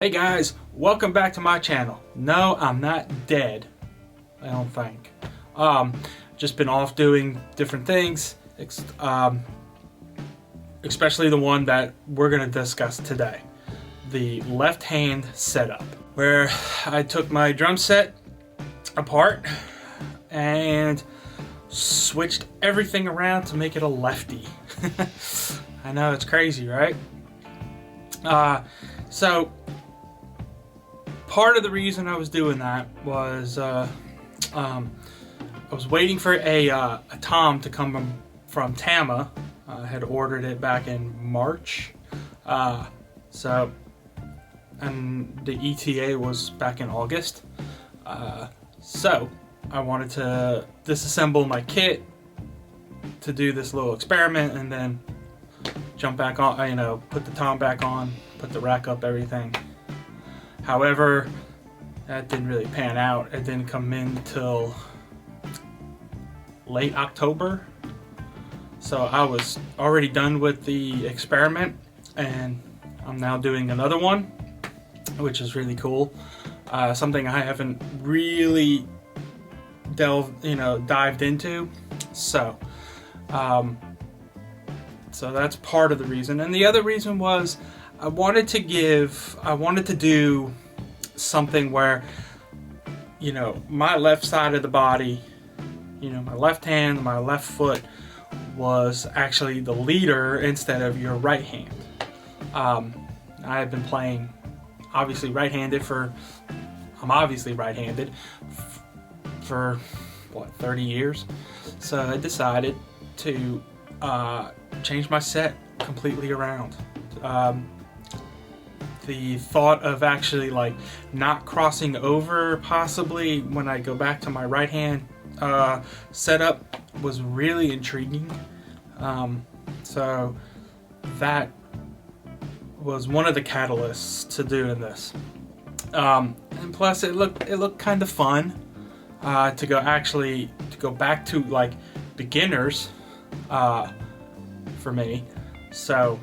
Hey guys, welcome back to my channel. No, I'm not dead, I don't think. Just been off doing different things, especially the one that we're going to discuss today. The left hand setup, where I took my drum set apart and switched everything around to make it a lefty. I know, it's crazy, right? So part of the reason I was doing that was I was waiting for a tom to come from Tama. I had ordered it back in March, and the ETA was back in August. So I wanted to disassemble my kit to do this little experiment and then jump back on, put the tom back on, put the rack up, everything. However, that didn't really pan out. It didn't come in till late October. So I was already done with the experiment and I'm now doing another one, which is really cool. Something I haven't really dived into. So that's part of the reason. And the other reason was I wanted to do something where, my left side of the body, my left hand, my left foot was actually the leader instead of your right hand. I have been playing obviously right-handed for 30 years. So I decided to change my set completely around. The thought of actually not crossing over possibly when I go back to my right hand setup was really intriguing. So that was one of the catalysts to doing this. And plus it looked kind of fun to go back to beginners for me. So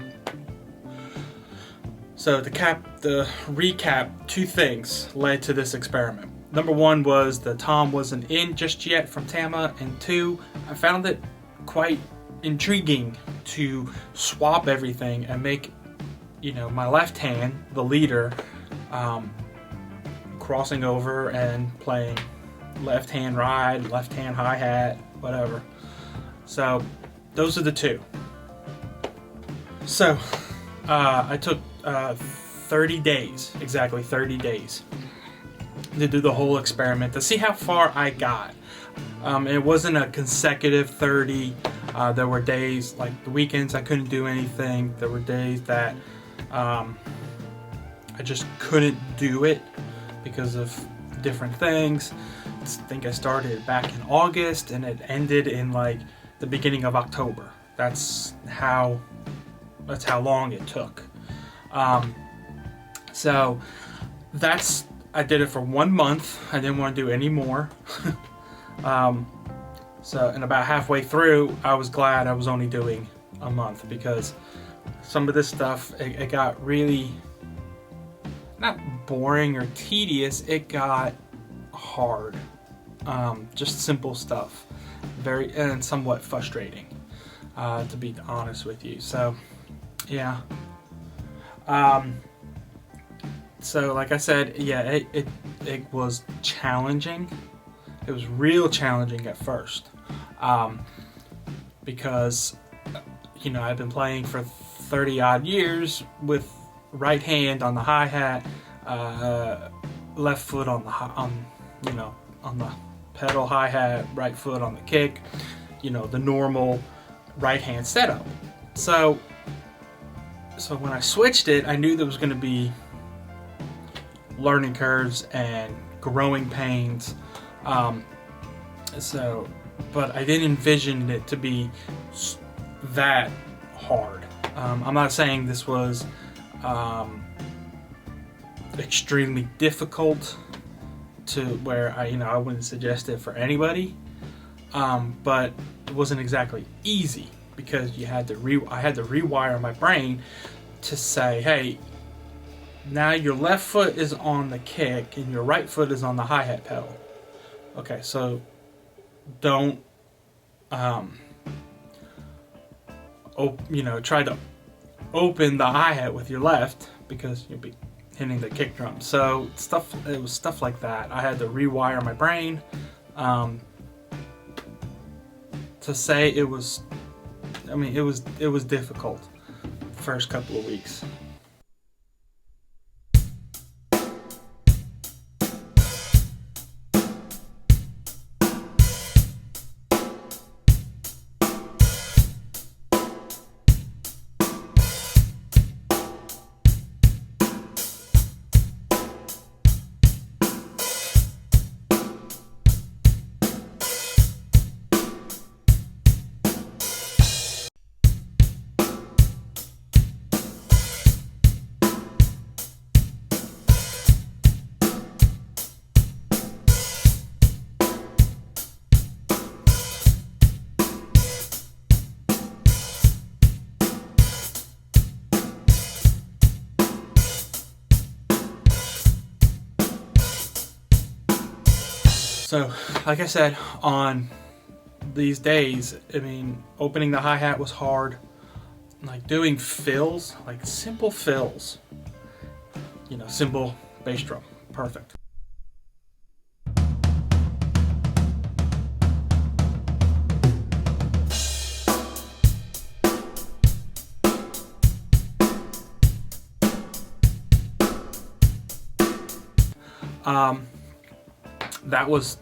to recap, two things led to this experiment. Number one was the tom wasn't in just yet from Tama, and two, I found it quite intriguing to swap everything and make my left hand the leader, crossing over and playing left hand ride, left hand hi-hat, whatever. So those are the two. So I took 30 days, exactly 30 days, to do the whole experiment to see how far I got. It wasn't a consecutive 30. There were days, like the weekends, I couldn't do anything. There were days that I just couldn't do it because of different things. I think I started back in August and it ended in the beginning of October. That's how long it took. So I did it for 1 month. I didn't want to do any more. And about halfway through, I was glad I was only doing a month, because some of this stuff, it got really, not boring or tedious, it got hard. Just simple stuff. And somewhat frustrating, to be honest with you. So, yeah. So like I said, yeah, it was challenging. It was real challenging at first, because I've been playing for 30 odd years with right hand on the hi-hat, left foot on the pedal hi-hat, right foot on the kick, the normal right hand setup. So when I switched it, I knew there was going to be learning curves and growing pains. But I didn't envision it to be that hard. I'm not saying this was extremely difficult to where I wouldn't suggest it for anybody. But it wasn't exactly easy, because I had to rewire my brain to say, hey, Now your left foot is on the kick and your right foot is on the hi-hat pedal. Okay, so don't try to open the hi-hat with your left, because you'll be hitting the kick drum. So it was stuff like that. I had to rewire my brain to say it was. I mean, it was difficult the first couple of weeks. So, like I said, on these days, I mean, opening the hi-hat was hard. Like doing fills, like simple fills, simple bass drum, perfect.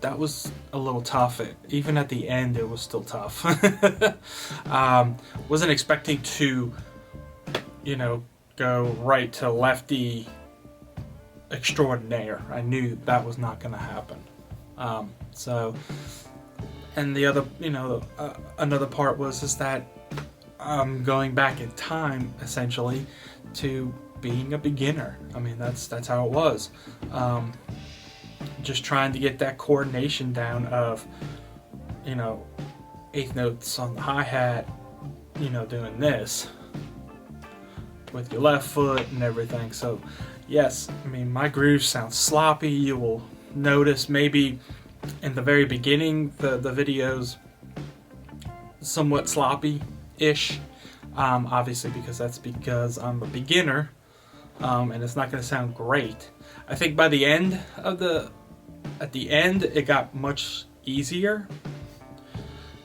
That was a little tough. Even at the end, it was still tough. Wasn't expecting to, go right to lefty extraordinaire. I knew that was not going to happen. And the other, another part was that I'm going back in time essentially to being a beginner. I mean, that's how it was. Just trying to get that coordination down of, eighth notes on the hi-hat, doing this with your left foot and everything. So yes, I mean, my grooves sound sloppy. You will notice maybe in the very beginning the video's somewhat sloppy-ish, obviously because I'm a beginner, and it's not going to sound great. I think by the end of at the end, it got much easier.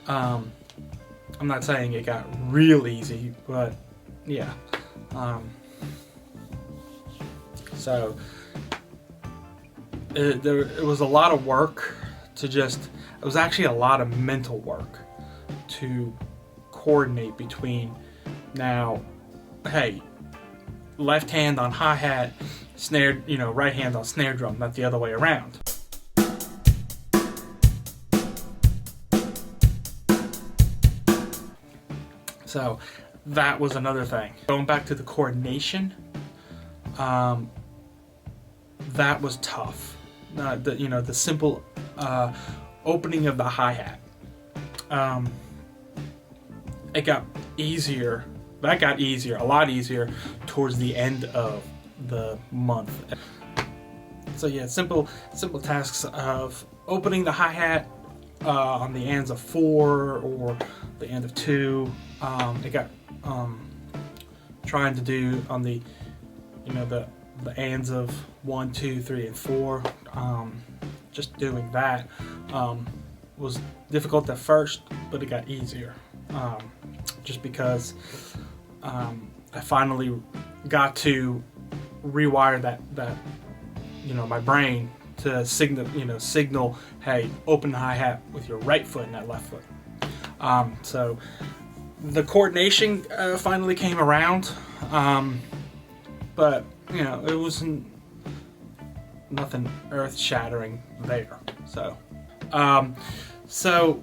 I'm not saying it got real easy, but yeah. So it was a lot of work it was actually a lot of mental work to coordinate between, now, hey, left hand on hi-hat, snare, right hand on snare drum, not the other way around. So that was another thing. Going back to the coordination, that was tough. The simple opening of the hi-hat. It got easier. That got easier, a lot easier, towards the end of the month. So yeah, simple tasks of opening the hi-hat on the ends of 4 or the end of 2. It got trying to do on the the ends of 1, 2, 3, and 4. Just doing that was difficult at first, but it got easier. Just because I finally got to rewire that my brain to signal, hey, open the hi-hat with your right foot and not left foot. So the coordination finally came around, but it wasn't nothing earth-shattering there. So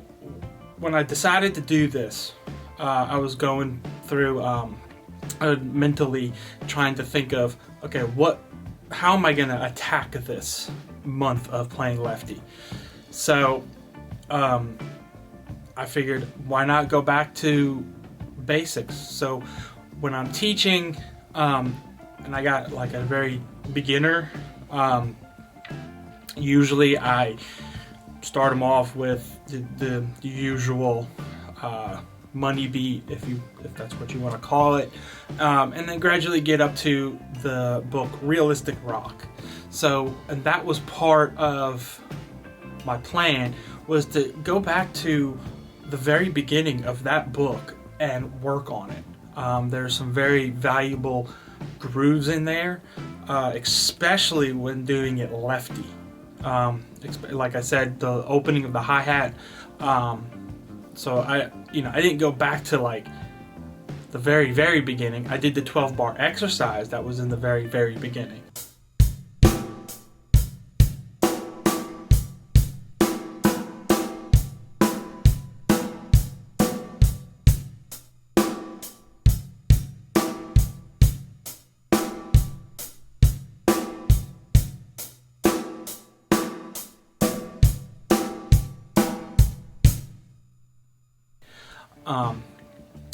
when I decided to do this, I was going through mentally trying to think of, okay, how am I going to attack this month of playing lefty? So I figured, why not go back to basics? So when I'm teaching, and I got like a very beginner. Usually I start them off with the usual money beat, if that's what you want to call it, and then gradually get up to the book Realistic Rock. So, and that was part of my plan, was to go back to the very beginning of that book and work on it. There's some very valuable grooves in there, especially when doing it lefty. Like I said, the opening of the hi-hat. So I didn't go back to like the very, very beginning. I did the 12 bar exercise that was in the very, very beginning.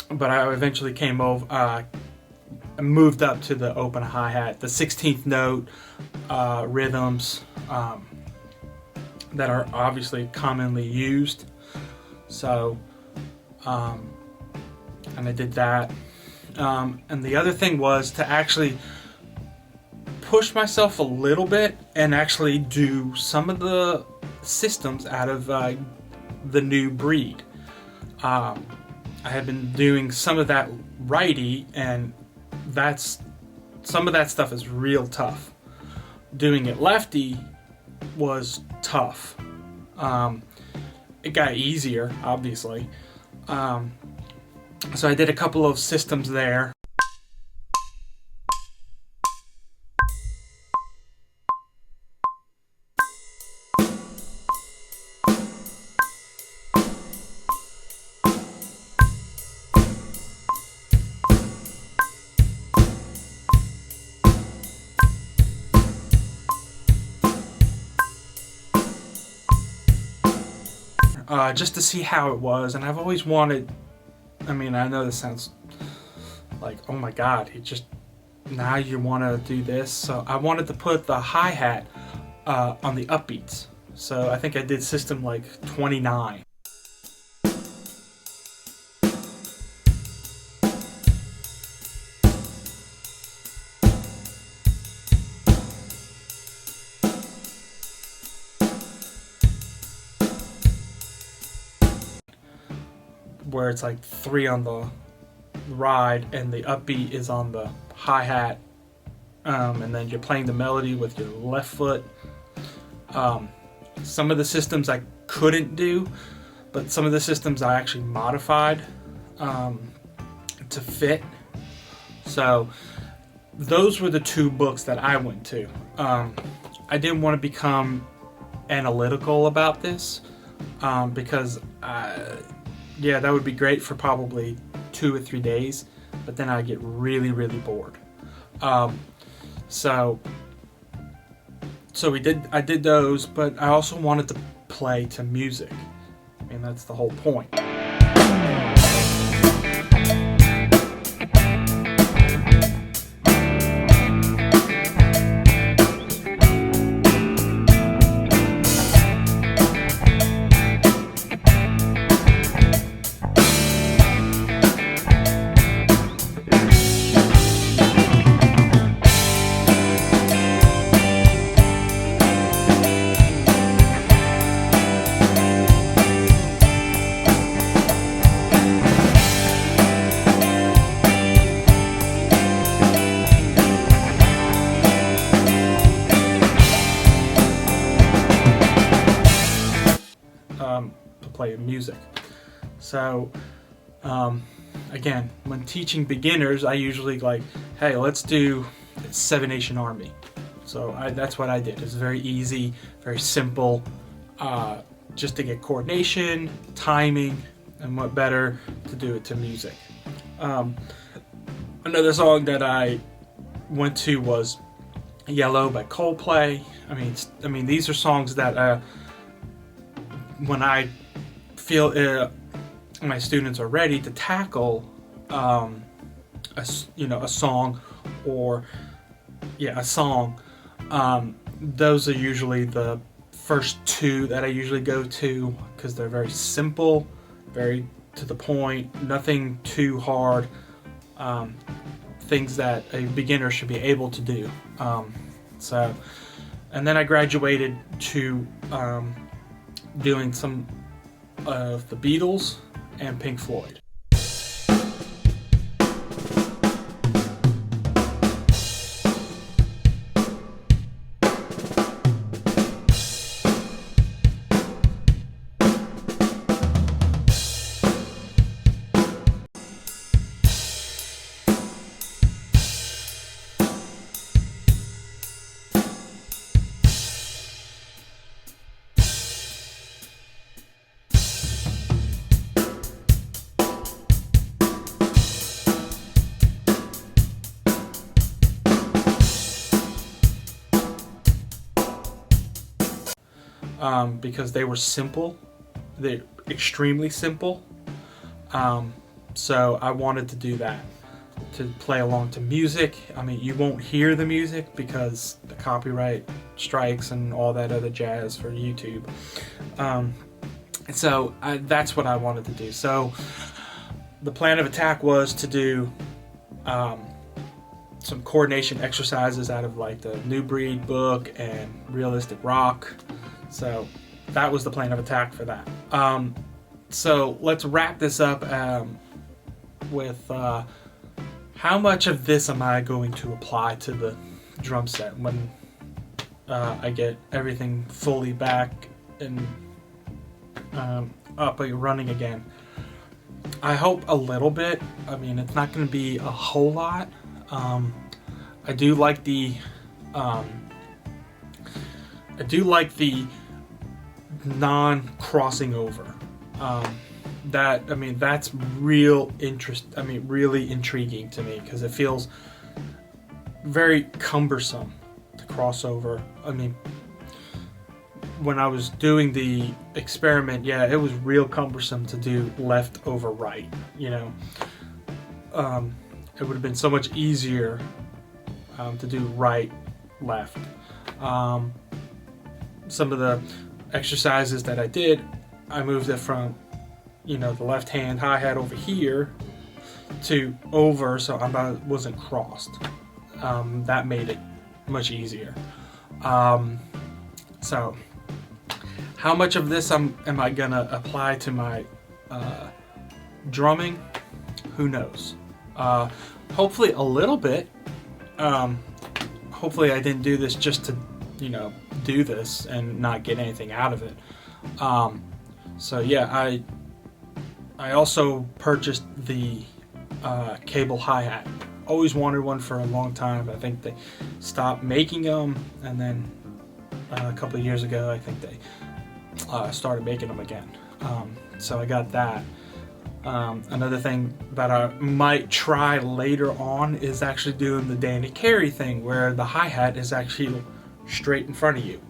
But I eventually came over, moved up to the open hi-hat, the 16th note rhythms that are obviously commonly used. So, and I did that. And the other thing was to actually push myself a little bit and actually do some of the systems out of the new breed. I had been doing some of that righty, and some of that stuff is real tough. Doing it lefty was tough. It got easier, obviously. So I did a couple of systems there. Just to see how it was, and I've always wanted, I mean, I know this sounds like, oh my god, now you want to do this. So I wanted to put the hi-hat on the upbeats. So I think I did system like 29. Where it's like 3 on the ride and the upbeat is on the hi-hat, and then you're playing the melody with your left foot. Some of the systems I couldn't do, but some of the systems I actually modified to fit. So those were the 2 books that I went to. I didn't want to become analytical about this, because yeah, that would be great for probably 2 or 3 days, but then I'd get really, really bored. So I did those, but I also wanted to play to music. I mean, that's the whole point. To play music. So again, when teaching beginners, I usually like, hey, let's do Seven Nation Army. So that's what I did. It's very easy, very simple, just to get coordination, timing, and what better to do it to music. Another song that I went to was Yellow by Coldplay. I mean, these are songs that when I feel my students are ready to tackle a song or a song. Those are usually the first two that I usually go to because they're very simple, very to the point, nothing too hard, things that a beginner should be able to do. And then I graduated to doing some of the Beatles and Pink Floyd. Because they were simple, they're extremely simple. So I wanted to do that, to play along to music. I mean, you won't hear the music because the copyright strikes and all that other jazz for YouTube. So that's what I wanted to do. So the plan of attack was to do some coordination exercises out of like the New Breed book and Realistic Rock. So that was the plan of attack for that. So let's wrap this up with how much of this am I going to apply to the drum set when I get everything fully back and up and running again. I hope a little bit. I mean, it's not going to be a whole lot. I do like the non-crossing over. That's really intriguing to me because it feels very cumbersome to cross over. I mean, when I was doing the experiment, it was real cumbersome to do left over right, you know. It would have been so much easier to do right, left. Some of the exercises that I did, I moved it from, the left hand hi-hat over here to over, so I wasn't crossed. That made it much easier. So how much of this am I gonna apply to my drumming? Who knows? Hopefully a little bit. Hopefully I didn't do this just to do this and not get anything out of it. I also purchased the cable hi-hat. Always wanted one for a long time. I think they stopped making them, and then a couple of years ago I think they started making them again. So I got that. Another thing that I might try later on is actually doing the Danny Carey thing, where the hi-hat is actually straight in front of you,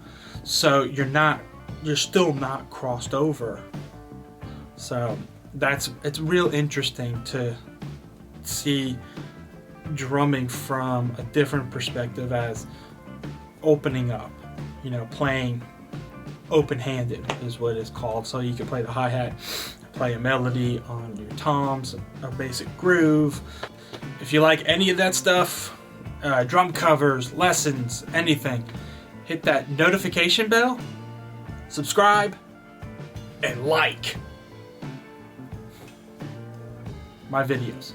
so you're still not crossed over. So it's real interesting to see drumming from a different perspective, as opening up, playing open-handed is what it's called. So you can play the hi-hat, play a melody on your toms, a basic groove. If you like any of that stuff, drum covers, lessons, anything, hit that notification bell, subscribe, and like my videos.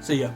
See ya.